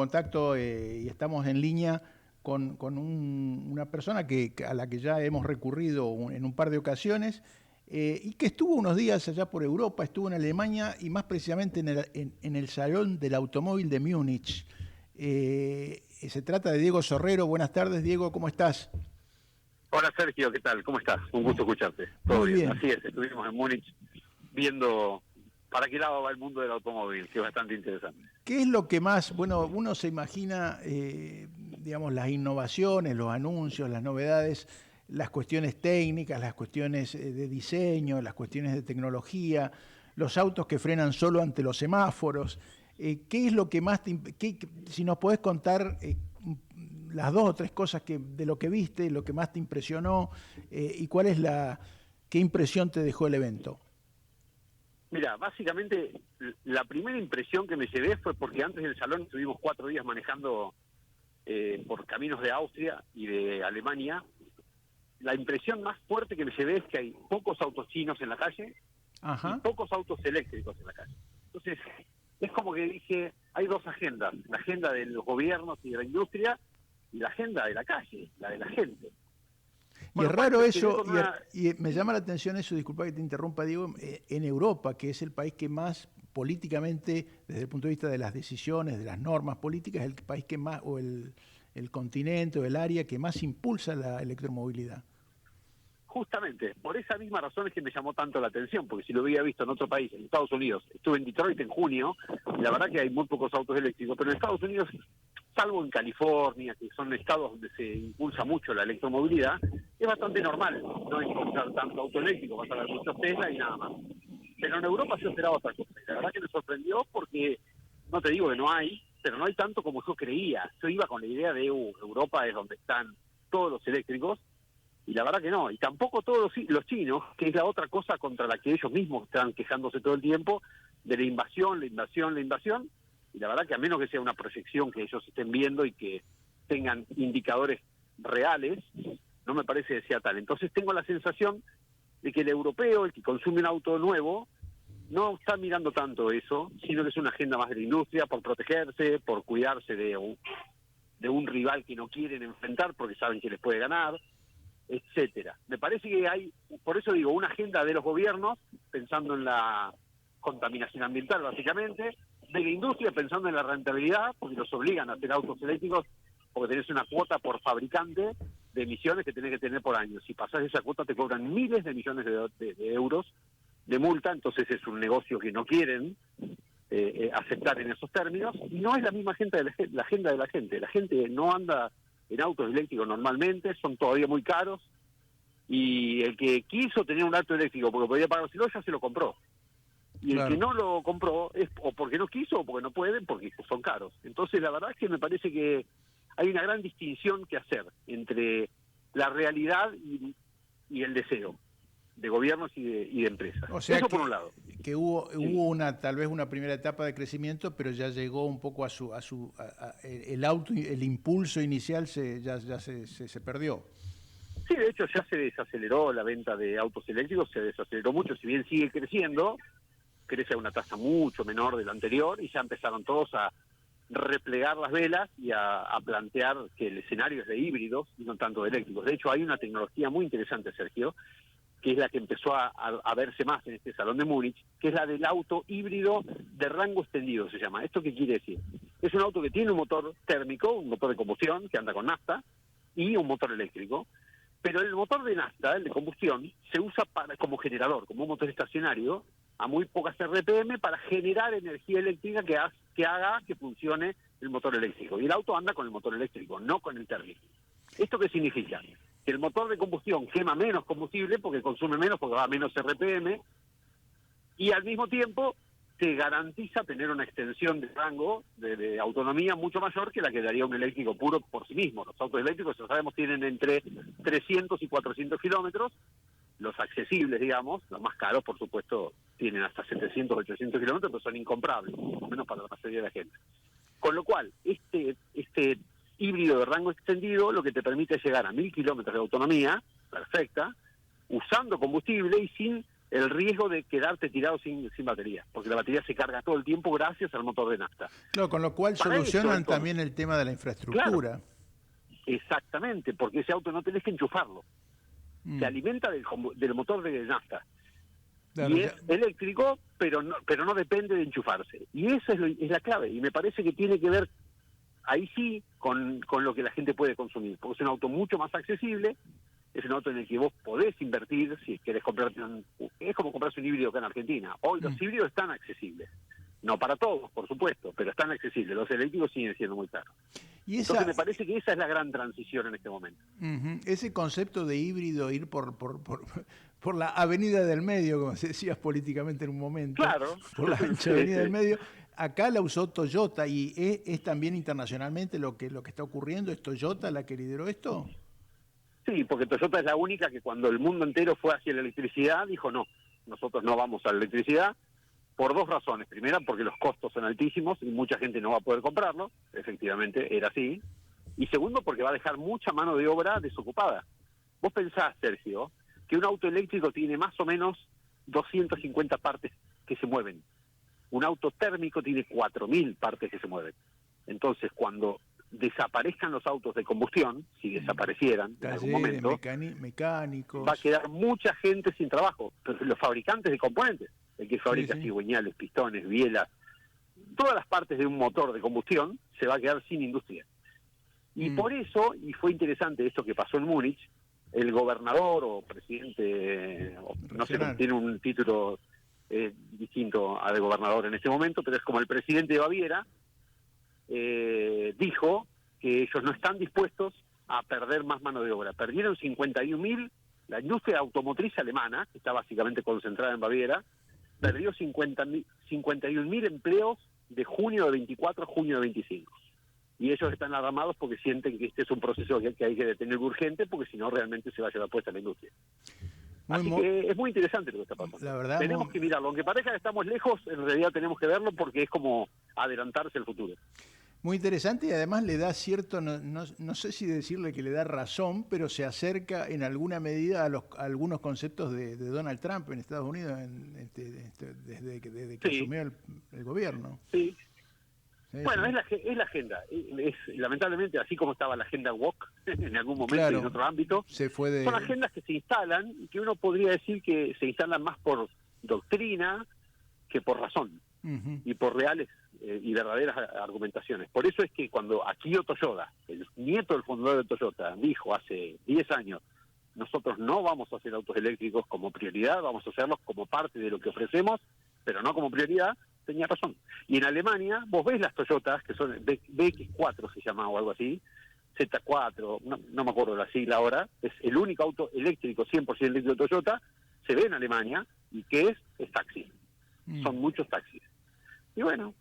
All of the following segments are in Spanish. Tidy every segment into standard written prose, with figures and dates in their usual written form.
contacto y estamos en línea con una persona a la que ya hemos recurrido en un par de ocasiones y que estuvo unos días allá por Europa, estuvo en Alemania y más precisamente en el Salón del Automóvil de Múnich. Se trata de Diego Sorrero. Buenas tardes, Diego, ¿cómo estás? Hola Sergio, ¿qué tal? ¿Cómo estás? Un gusto escucharte. Todo Muy bien. bien. Así es, estuvimos en Múnich viendo para qué lado va el mundo del automóvil, que es bastante interesante. ¿Qué es lo que más, bueno, uno se imagina, digamos, las innovaciones, los anuncios, las novedades, las cuestiones técnicas, las cuestiones de diseño, las cuestiones de tecnología, los autos que frenan solo ante los semáforos? ¿Qué es lo que más si nos podés contar las dos o tres cosas de lo que viste, lo que más te impresionó y qué impresión te dejó el evento? Mira, básicamente la primera impresión que me llevé fue porque antes del salón estuvimos 4 días manejando por caminos de Austria y de Alemania. La impresión más fuerte que me llevé es que hay pocos autos chinos en la calle y Ajá. pocos autos eléctricos en la calle. Entonces, es como que dije, hay dos agendas, la agenda de los gobiernos y de la industria y la agenda de la calle, la de la gente. Y Con es lo cual raro me quedé eso, con una... y me llama la atención eso, disculpa que te interrumpa, Diego, en Europa, que es el país que más políticamente, desde el punto de vista de las decisiones, de las normas políticas, es el país que más, o el continente o el área que más impulsa la electromovilidad. Justamente, por esa misma razón es que me llamó tanto la atención, porque si lo había visto en otro país, en Estados Unidos, estuve en Detroit en junio, y la verdad que hay muy pocos autos eléctricos, pero en Estados Unidos, salvo en California, que son estados donde se impulsa mucho la electromovilidad, es bastante normal no encontrar tanto auto eléctrico, vas a ver muchos Tesla y nada más. Pero en Europa yo esperaba otra cosa, y la verdad que me sorprendió porque, no te digo que no hay, pero no hay tanto como yo creía. Yo iba con la idea de Europa es donde están todos los eléctricos, y la verdad que no, y tampoco todos los chinos, que es la otra cosa contra la que ellos mismos están quejándose todo el tiempo, de la invasión, y la verdad que a menos que sea una proyección que ellos estén viendo y que tengan indicadores reales, no me parece que sea tal. Entonces tengo la sensación de que el europeo, el que consume un auto nuevo, no está mirando tanto eso, sino que es una agenda más de la industria, por protegerse, por cuidarse de un rival que no quieren enfrentar porque saben que les puede ganar, etcétera. Me parece que hay, por eso digo, una agenda de los gobiernos pensando en la contaminación ambiental básicamente, de la industria pensando en la rentabilidad, porque los obligan a hacer autos eléctricos porque tenés una cuota por fabricante de emisiones que tenés que tener por año. Si pasás esa cuota te cobran miles de millones de euros de multa, entonces es un negocio que no quieren aceptar en esos términos, y no es la misma agenda la agenda de la gente. La gente no anda en autos eléctricos normalmente, son todavía muy caros, y el que quiso tener un auto eléctrico porque podía pagárselo ya se lo compró. Y el que Claro. no lo compró es o porque no quiso o porque no pueden, porque son caros. Entonces la verdad es que me parece que hay una gran distinción que hacer entre la realidad y el deseo de gobiernos y de empresas. O sea Eso por un lado. que hubo Sí. tal vez una primera etapa de crecimiento, pero ya llegó un poco el impulso inicial se perdió. Sí, de hecho ya se desaceleró la venta de autos eléctricos, se desaceleró mucho, si bien sigue creciendo, crece a una tasa mucho menor de la anterior, y ya empezaron todos a replegar las velas y a plantear que el escenario es de híbridos y no tanto de eléctricos. De hecho hay una tecnología muy interesante, Sergio, que es la que empezó a verse más en este Salón de Múnich, que es la del auto híbrido de rango extendido, se llama. ¿Esto qué quiere decir? Es un auto que tiene un motor térmico, un motor de combustión, que anda con nafta, y un motor eléctrico, pero el motor de nafta, el de combustión, se usa como generador, como un motor estacionario, a muy pocas RPM, para generar energía eléctrica que haga que funcione el motor eléctrico. Y el auto anda con el motor eléctrico, no con el térmico. ¿Esto qué significa? Que el motor de combustión quema menos combustible porque consume menos, porque va a menos RPM, y al mismo tiempo te garantiza tener una extensión de rango de autonomía mucho mayor que la que daría un eléctrico puro por sí mismo. Los autos eléctricos, ya sabemos, tienen entre 300 y 400 kilómetros, los accesibles, digamos, los más caros, por supuesto, tienen hasta 700, 800 kilómetros, pero son incomprables, por lo menos para la mayoría de la gente. Con lo cual, este híbrido de rango extendido lo que te permite es llegar a 1000 kilómetros de autonomía perfecta, usando combustible y sin el riesgo de quedarte tirado sin batería, porque la batería se carga todo el tiempo gracias al motor de nafta. Claro, con lo cual Para solucionan eso, también el tema de la infraestructura. claro, exactamente, porque ese auto no tenés que enchufarlo. Se alimenta del motor de nafta. Claro, Y es eléctrico, pero no depende de enchufarse. Y esa es la clave. Y me parece que tiene que ver, ahí sí, con lo que la gente puede consumir. Porque es un auto mucho más accesible, es un auto en el que vos podés invertir, si querés comprarte es como comprarse un híbrido acá en Argentina. Hoy los híbridos están accesibles. No para todos, por supuesto, pero están accesibles. Los eléctricos siguen siendo muy caros. Y Entonces me parece que esa es la gran transición en este momento. Ese concepto de híbrido, ir por la avenida del medio, como se decía políticamente en un momento, Claro. por la ancha avenida del medio, acá la usó Toyota y es también internacionalmente lo que está ocurriendo. ¿Es Toyota la que lideró esto? Sí, porque Toyota es la única que cuando el mundo entero fue hacia la electricidad dijo no, nosotros no vamos a la electricidad por dos razones. Primera, porque los costos son altísimos y mucha gente no va a poder comprarlo, efectivamente era así. Y segundo, porque va a dejar mucha mano de obra desocupada. Vos pensás, Sergio, que un auto eléctrico tiene más o menos 250 partes que se mueven. Un auto térmico tiene 4.000 partes que se mueven. Entonces, cuando desaparezcan los autos de combustión, si desaparecieran en algún momento, mecánicos, va a quedar mucha gente sin trabajo. Pero los fabricantes de componentes, el que fabrica cigüeñales, pistones, bielas, todas las partes de un motor de combustión, se va a quedar sin industria. Y por eso, y fue interesante esto que pasó en Múnich, el gobernador o presidente, no sé, tiene un título distinto al gobernador en este momento, pero es como el presidente de Baviera, dijo que ellos no están dispuestos a perder más mano de obra. Perdieron 51.000, la industria automotriz alemana, que está básicamente concentrada en Baviera, perdió 51.000 empleos de junio de 24 a junio de 25. Y ellos están alarmados porque sienten que este es un proceso que hay que detener urgente, porque si no realmente se va a llevar puesta la industria. Así que es muy interesante lo que está pasando. La verdad, tenemos que mirarlo. Aunque parezca que estamos lejos, en realidad tenemos que verlo porque es como adelantarse al futuro. Muy interesante y además le da cierto, no sé si decirle que le da razón, pero se acerca en alguna medida a algunos conceptos de Donald Trump en Estados Unidos desde que asumió el gobierno. Sí. Bueno, es la agenda. Lamentablemente, así como estaba la agenda woke en algún momento y en otro ámbito, son agendas que se instalan y que uno podría decir que se instalan más por doctrina que por razón y por reales y verdaderas argumentaciones. Por eso es que cuando Akio Toyoda, el nieto del fundador de Toyota, dijo hace 10 años, nosotros no vamos a hacer autos eléctricos como prioridad, vamos a hacerlos como parte de lo que ofrecemos, pero no como prioridad, tenía razón. Y en Alemania, vos ves las Toyotas, que son BX4 se llama o algo así, Z4, no me acuerdo la sigla ahora, es el único auto eléctrico, 100% eléctrico de Toyota, se ve en Alemania, y que es taxi. Son muchos taxis. Y bueno,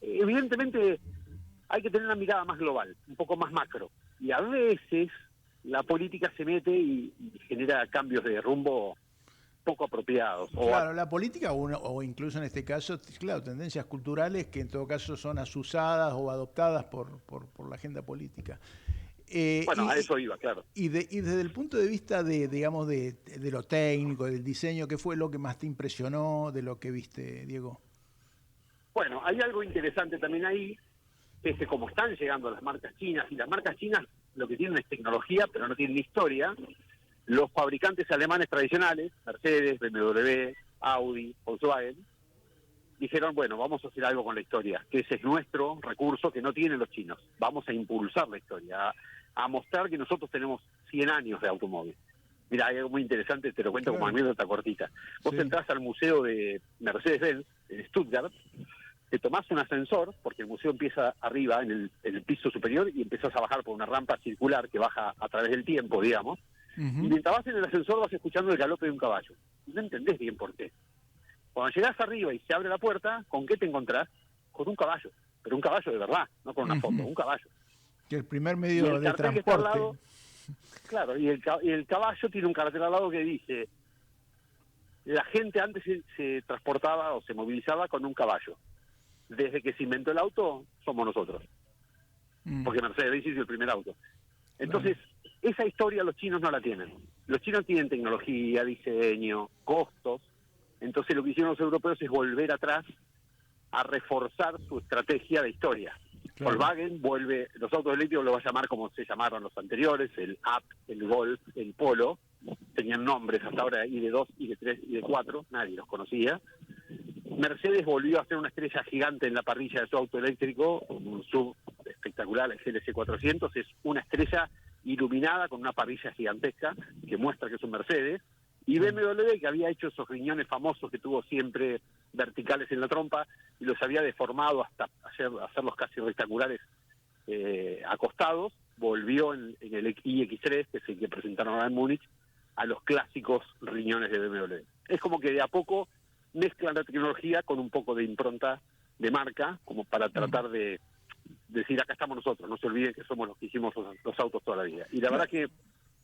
evidentemente hay que tener una mirada más global, un poco más macro. Y a veces la política se mete y genera cambios de rumbo poco apropiados. Claro, la política o incluso en este caso, claro, tendencias culturales que en todo caso son asusadas o adoptadas por la agenda política. Bueno, a eso iba, claro. Y desde el punto de vista digamos, de lo técnico, del diseño, ¿qué fue lo que más te impresionó de lo que viste, Diego? Bueno, hay algo interesante también ahí, que es que como están llegando las marcas chinas, y las marcas chinas lo que tienen es tecnología, pero no tienen historia, los fabricantes alemanes tradicionales, Mercedes, BMW, Audi, Volkswagen, dijeron, bueno, vamos a hacer algo con la historia, que ese es nuestro recurso que no tienen los chinos. Vamos a impulsar la historia, a mostrar que nosotros tenemos 100 años de automóvil. Mira, hay algo muy interesante, te lo cuento como anécdota cortita. Vos entrás al museo de Mercedes-Benz, en Stuttgart, te tomás un ascensor, porque el museo empieza arriba, en el piso superior, y empezás a bajar por una rampa circular que baja a través del tiempo, digamos, y mientras vas en el ascensor vas escuchando el galope de un caballo. Y no entendés bien por qué. Cuando llegás arriba y se abre la puerta, ¿con qué te encontrás? Con un caballo, pero un caballo de verdad, no con una foto, un caballo. Que el primer medio de transporte. Que está al lado, claro, y el caballo tiene un cartel al lado que dice, la gente antes se transportaba o se movilizaba con un caballo. Desde que se inventó el auto, somos nosotros. Porque Mercedes-Benz hizo el primer auto. Entonces, esa historia los chinos no la tienen. los chinos tienen tecnología, diseño, costos, entonces lo que hicieron los europeos es volver atrás a reforzar su estrategia de historia. Claro. Volkswagen vuelve, los autos eléctricos lo va a llamar como se llamaron los anteriores, el Up, el Golf, el Polo, tenían nombres hasta ahora ID2, ID3, ID4, nadie los conocía. Mercedes volvió a ser una estrella gigante en la parrilla de su auto eléctrico, un sub espectacular, el GLC 400, es una estrella iluminada con una parrilla gigantesca que muestra que es un Mercedes. Y BMW, que había hecho esos riñones famosos que tuvo siempre verticales en la trompa y los había deformado hasta hacerlos casi rectangulares acostados, volvió en el iX3, que es el que presentaron ahora en Múnich, a los clásicos riñones de BMW. Es como que de a poco mezclan la tecnología con un poco de impronta de marca, como para tratar de decir, acá estamos nosotros, no se olviden que somos los que hicimos los autos toda la vida. Y la verdad que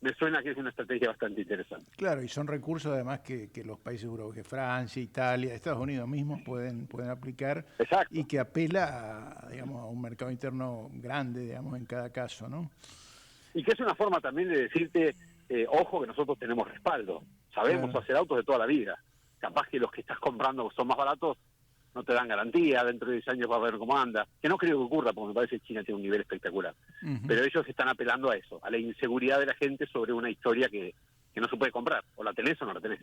me suena que es una estrategia bastante interesante. Claro, y son recursos además que los países europeos, que Francia, Italia, Estados Unidos mismos pueden aplicar. Exacto. Y que apela a, digamos, a un mercado interno grande, digamos, en cada caso, ¿no? Y que es una forma también de decirte, ojo, que nosotros tenemos respaldo, sabemos hacer autos de toda la vida. Capaz que los que estás comprando son más baratos, no te dan garantía, dentro de 10 años vas a ver cómo anda, que no creo que ocurra, porque me parece que China tiene un nivel espectacular. Pero ellos están apelando a eso, a la inseguridad de la gente sobre una historia que no se puede comprar, o la tenés o no la tenés.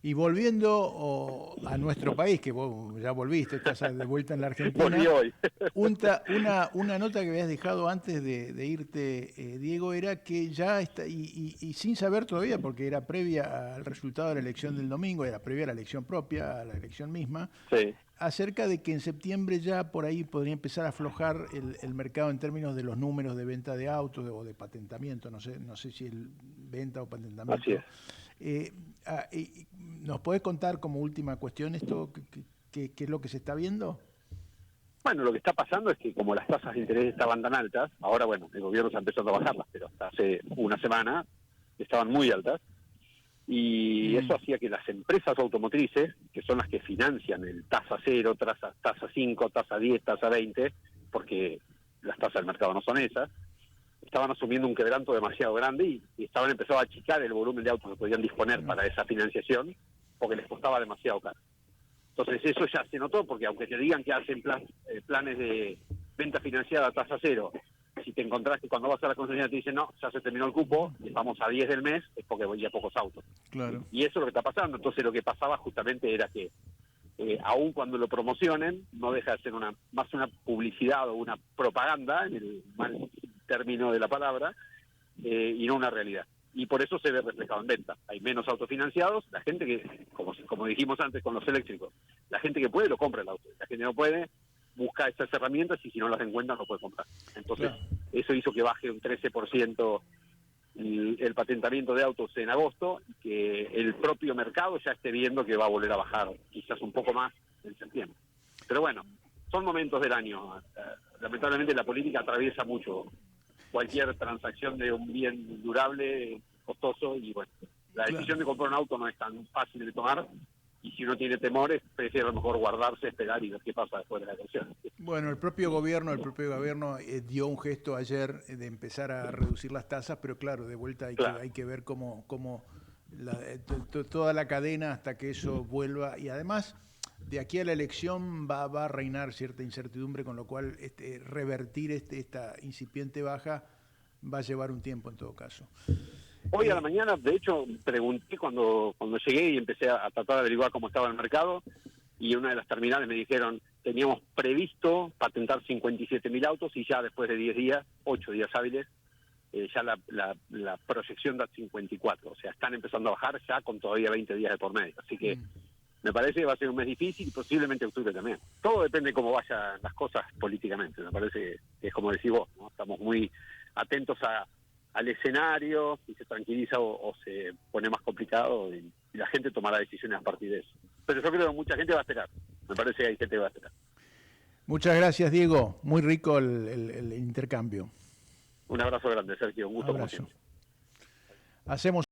Y volviendo a nuestro país, que vos ya volviste, estás de vuelta en la Argentina. Volví hoy. Una nota que habías dejado antes de irte, Diego, era que ya está, y sin saber todavía, porque era previa al resultado de la elección del domingo, era previa a la elección propia, a la elección misma, sí, acerca de que en septiembre ya por ahí podría empezar a aflojar el mercado en términos de los números de venta de autos o de patentamiento, no sé si el venta o patentamiento. Así es. ¿Nos podés contar como última cuestión esto, qué es lo que se está viendo? Bueno, lo que está pasando es que como las tasas de interés estaban tan altas, ahora bueno, el gobierno está empezando a bajarlas, pero hasta hace una semana estaban muy altas, y eso hacía que las empresas automotrices, que son las que financian el tasa 0, tasa 5, tasa 10, tasa 20, porque las tasas del mercado no son esas, estaban asumiendo un quebranto demasiado grande y estaban empezando a achicar el volumen de autos que podían disponer para esa financiación, porque les costaba demasiado caro. Entonces eso ya se notó, porque aunque te digan que hacen planes de venta financiada a tasa 0, si te encontrás que cuando vas a la concesionaria te dicen no, ya se terminó el cupo, estamos a 10 del mes, es porque había pocos autos. Claro. Y eso es lo que está pasando. Entonces lo que pasaba justamente era que aun cuando lo promocionen, no deja de ser más una publicidad o una propaganda, en el mal término de la palabra, y no una realidad. Y por eso se ve reflejado en venta. Hay menos autofinanciados, la gente que, como dijimos antes con los eléctricos, la gente que puede lo compra el auto, la gente que no puede busca esas herramientas y si no las encuentra no puede comprar. Entonces eso hizo que baje un 13% el patentamiento de autos en agosto, y que el propio mercado ya esté viendo que va a volver a bajar quizás un poco más en septiembre. Pero bueno, son momentos del año. Lamentablemente la política atraviesa mucho cualquier transacción de un bien durable, costoso, y bueno, la decisión de comprar un auto no es tan fácil de tomar, y si uno tiene temores, prefiere a lo mejor guardarse, esperar y ver qué pasa después de la elección. Bueno, el propio gobierno dio un gesto ayer de empezar a reducir las tasas, pero claro, de vuelta hay que ver cómo toda la cadena hasta que eso vuelva, y además de aquí a la elección va a reinar cierta incertidumbre, con lo cual revertir esta incipiente baja va a llevar un tiempo en todo caso. Hoy a la mañana, de hecho, pregunté cuando llegué y empecé a tratar de averiguar cómo estaba el mercado, y una de las terminales me dijeron, teníamos previsto patentar 57.000 autos, y ya después de 10 días, 8 días hábiles, ya la proyección da 54. O sea, están empezando a bajar ya con todavía 20 días de por medio. Así que me parece que va a ser un mes difícil, y posiblemente octubre también. Todo depende de cómo vayan las cosas políticamente. Me parece que es como decís vos, ¿no? Estamos muy atentos al escenario, si se tranquiliza o se pone más complicado, y la gente tomará decisiones a partir de eso. Pero yo creo que mucha gente va a esperar. Me parece que hay gente que va a esperar. Muchas gracias, Diego. Muy rico el intercambio. Un abrazo grande, Sergio. Un gusto. Abrazo. Hacemos